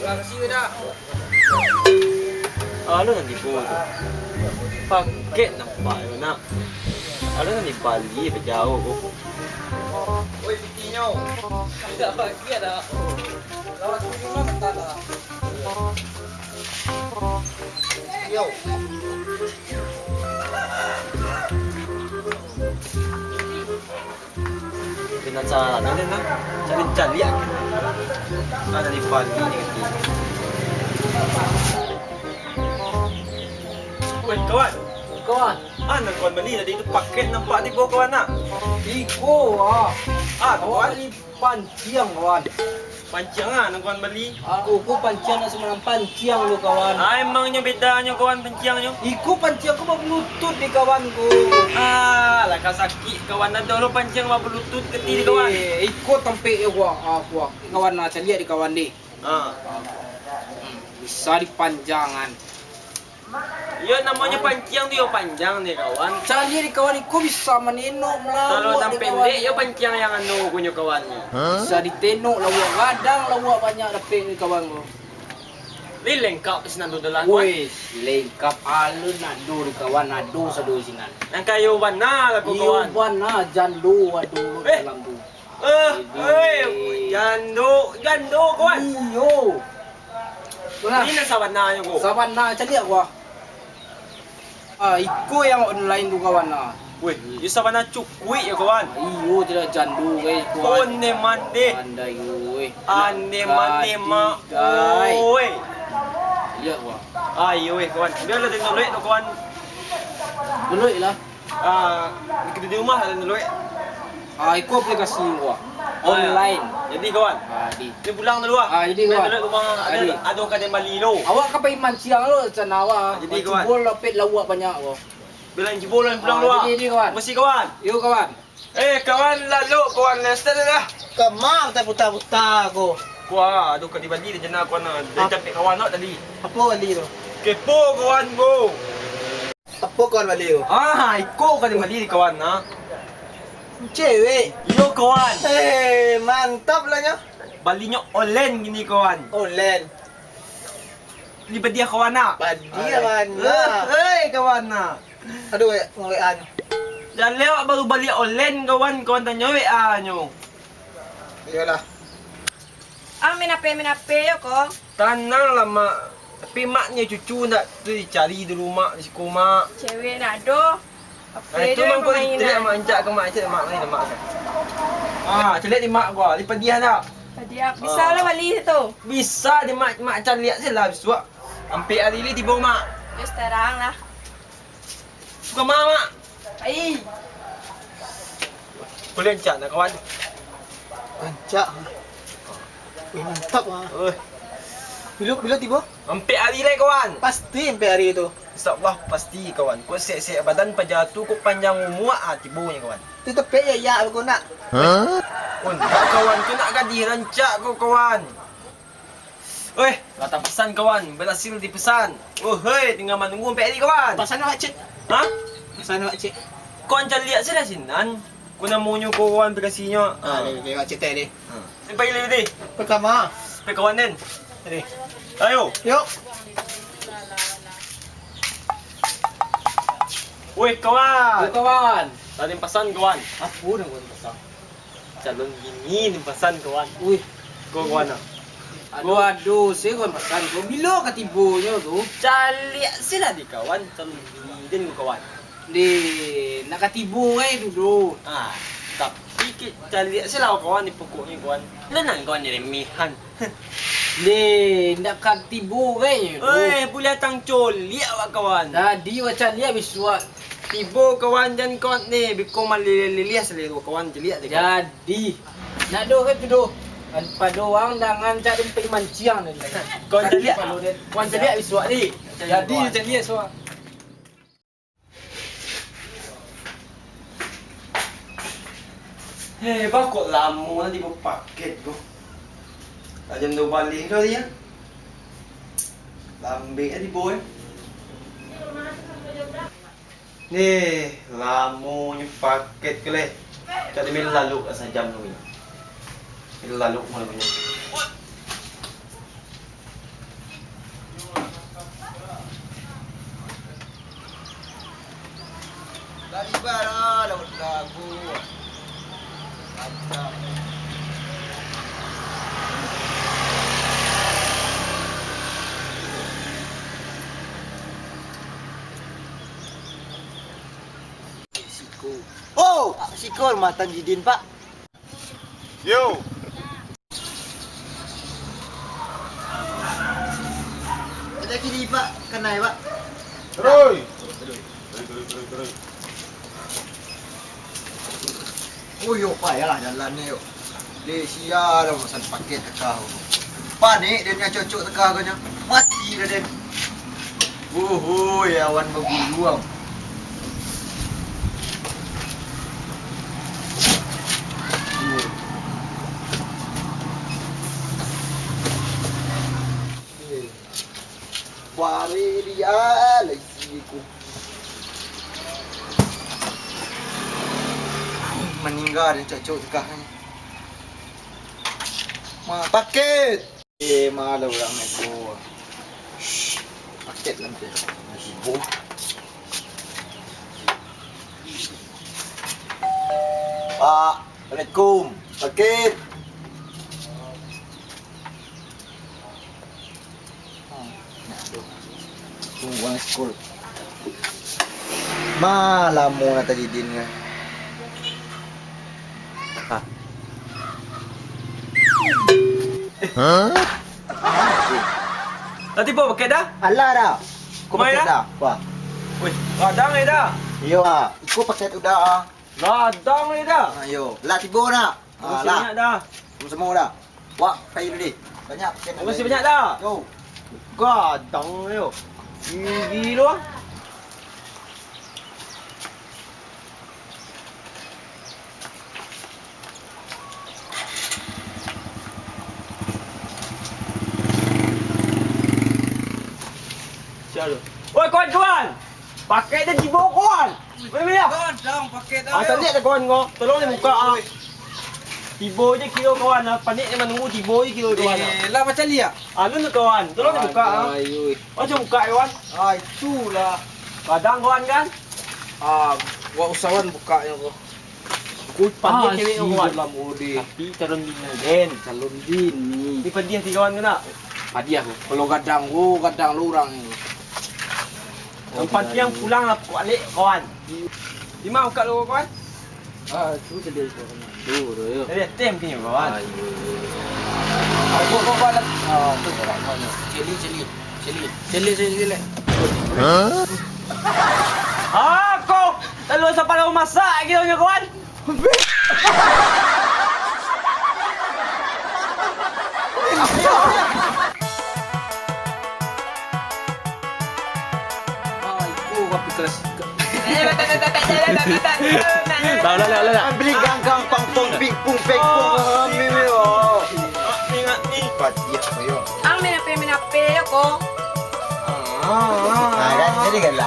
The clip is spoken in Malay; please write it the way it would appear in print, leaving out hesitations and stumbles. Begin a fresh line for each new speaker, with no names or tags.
Kasih dah.
Ano na di po? Paket ng payo na. Ano na ni Bali, pajao ko.
Uy, Pitinho. Tidak bahagia dah. Lawat di mana tala. Yo.
Pinansaran na din na. Cari-cari yan. Ano ni Bali, ni Kati. Uy, kawan.
Kawan.
Nagkawan Bali na dito paket ng pati po, kawan na.
Iko
Kawan.
ni panciang kawan.
Panciyang nga, nagkawan Bali.
Aku panciang na semanang panciang lu kawan.
Ay, emang nyo beda nyo, kawan, panciyang nyo.
Iko panciang ko maglutut di kawan ko.
Lakasaki, kawan na daw, panciyang mabulutut kati di kawan.
Iko tampe aku kawan na lihat di kawan di. Bisa dipanjangan.
Yun namanya panciyang tuh, panjang nih kawan.
Cari di kawan iko bisa menenok
Kalau
melawak
yang
di kawan.
pendek, yo panciyang yang anu kunyo kawannya.
Bisa ditenok lawak gadang lawak banyak dapet di kawan ko.
Ini lengkap sinandudalan kawan.
Woi, lengkap alun nado di kawan nado sado sinan.
Yang kayu warna lagu kawan.
Iwan na jandu aduh dalam tu.
Jando kawan.
Iyo. Wala.
Ini nasa warna nyo ko.
Saban na cari aku. Iko yang online tu kawan na.
Wih, yung sa warna cukwi ya kawan.
Iyo tidak jandu guys.
One mande.
Anda yoi.
Ane mande ma.
Guys.
Oi.
Lihat wah.
Ayo kawan. Biar lah tinuloy no kawan.
Dulu lah.
Kita di rumah lah tinuloy.
Iko aplikasi gua. Online.
Jadi kawan.
Di.
Dia pulang dulu
Jadi kawan.
Tinuloy rumah ada kadang Malilo.
Awak ka pa siang lo canawa.
Jadi, kawan.
Jebol lapit lawak banyak wah.
Bilang jebolan pulang dulu.
Jadi kawan.
Mesti kawan.
Yo kawan.
Kawan lalu kawan Lester dah.
Kamar tak buta-buta aku.
Wah, aduh kadi bali dia nak kawan nak. Dia capek kawan nak tadi.
Apa bali tu?
Kepo kawan go.
Apa kawan bali tu?
Iko kadi bali kawan na.
Cewek.
Yo kawan.
Mantap lah nya.
Balinya online gini kawan.
Online.
Libat dia kawan na.
Dia mana?
Kawan na.
Aduh, WA nya.
Dan lewat baru balik online kawan tanya WA nyo.
Iyalah.
Minape yo ko.
Tanang lama. Tapi maknya cucu nak tu dicari di rumah di sekolah.
Cewek nado.
Itu memang kau tidak mak anjak ke mak cik mak ni mak. Celik di mak gua, lipat dia nak.
Tadi bisa lah wali itu.
Bisa di mak cari lihat saya lah biswa. Sampai hari ni tiba mak.
Terus terang lah.
Suka mak.
Ai.
Boleh anjak nak kawan.
Kancak. Mantap ah. Bila tiba?
Sampai hari ni kawan.
Pasti sampai hari itu.
InsyaAllah pasti kawan. Kau siap-siap badan pajatu kau panjang umur tibunya kawan.
Tu tepek ya aku nak.
Tak kawan tu nak gadi rancak kau kawan. Kata pesan kawan, berhasil dipesan. Tinggal menunggu sampai hari kawan.
Pasal nak cik. Pasal nak cik.
Kau anjak lihat saya dah sinan. Kau nak maunya kawan berkasihnya.
Ni cik teh ni.
Sampai lagi ni.
Pertama.
Sampai kawan ni.
Ni.
Ayo.
Yuk.
Woi kawan.
Yo kawan.
Tadi pesan kawan.
Apa dah kawan pasang?
Calon gini ni pesan kawan.
Wih.
Kau kawan ah.
Aduh, saya kawan pasang ko. Bila katibunya tu?
Cali sila di kawan. Calon gini kau kawan.
Di nak katibu dulu.
Tapi cali sila kawan ni pokoknya kawan. Lenang kawan ni remihan.
Di nak katibu
Boleh datang coliak awak kawan.
Tadi macam dia biswa.
Tibo kawan dan kawan ni biko malililia seliru kawan jeliak dia.
Jadi nak do tu do. Pada orang dengan cak demping manciang ni.
Kawan jeliak. Kawan jeliak biswa ni.
Jadi macam dia semua.
Kok lama nanti kau paket kau. Jam 2 balik kau dia. Lambe di boy. Nih, lamunya paket ke leh. Jadi may lalo sa jam mo yun. May lalo mo naman yun.
Lagi ba na, lawat lago. Mantap. Siko. Oh, Siko matang jidin, Pak.
Yo.
Ada kini, Pak. Kenai, Pak.
Terus.
Oh, yo, Pak, ya lah jalan ni, yo. Dia sia dah masan paket tekah. Panik dia punya cocok tekah kau nya. Mati dah dia. Ya awan berguluang. Wari dia lagi ku. Meninggal dia cocok tekah ni. Paket. Malah orang aku. Paket nanti. Sibuk. Pak, Assalamualaikum. Paket. Tunggu sekolah. Malam mau nak tadi dinnya.
Nanti po, pakai dah?
Alah dah. Kau
Kumain
paket
dah?
dah. Wah.
Wih, radang ni dah.
Yo ah, ikut paket udah ah.
Radang ni dah.
Ayo, lah tiba nak.
Masih
lah.
banyak dah.
Semua dah. Wah, kayu dulu deh. Banyak paket.
Masih banyak dah.
Yo.
Radang ni yo. Gigi lu ah. Siapa? Oi kawan-kawan. Pakai dah jibo kawan. Boleh ya?
Kawan, dong paket
Ah tadi ada kawan kau. Tolong dia buka ah. Tibo je kilo kawan ah. Panik dia menunggu tibo je kilo kawan ah.
lah macam lihat.
Ah lu tu kawan. Tolong dia buka ah.
Ayo.
Macam buka kawan.
Ah, itulah.
Kadang kawan kan.
Gua usahawan bukanya kok.
Ku pandai cewek kau kawan.
dalam ode.
Tapi calon din.
Calon din ni.
Ni padiah ti kawan kena.
Hadiah aku. Kalau kadang lu orang ni.
Yang penting pulang lah balik kawan. Di mana buka lu kawan?
Tu jadi kau. Tu yo.
Dari tem punya kawan.
Aku kau lah. Tu orang mana? Celi.
Aku lalu sampai lau masak gitu punya kawan.
Aku kopi kelas.
Dah.
Beli ganggang pang ping pung pek pung mimi oh.
Ingat ni.
Hadiah yo.
Ang minape ako.
Kan jadi kan lah.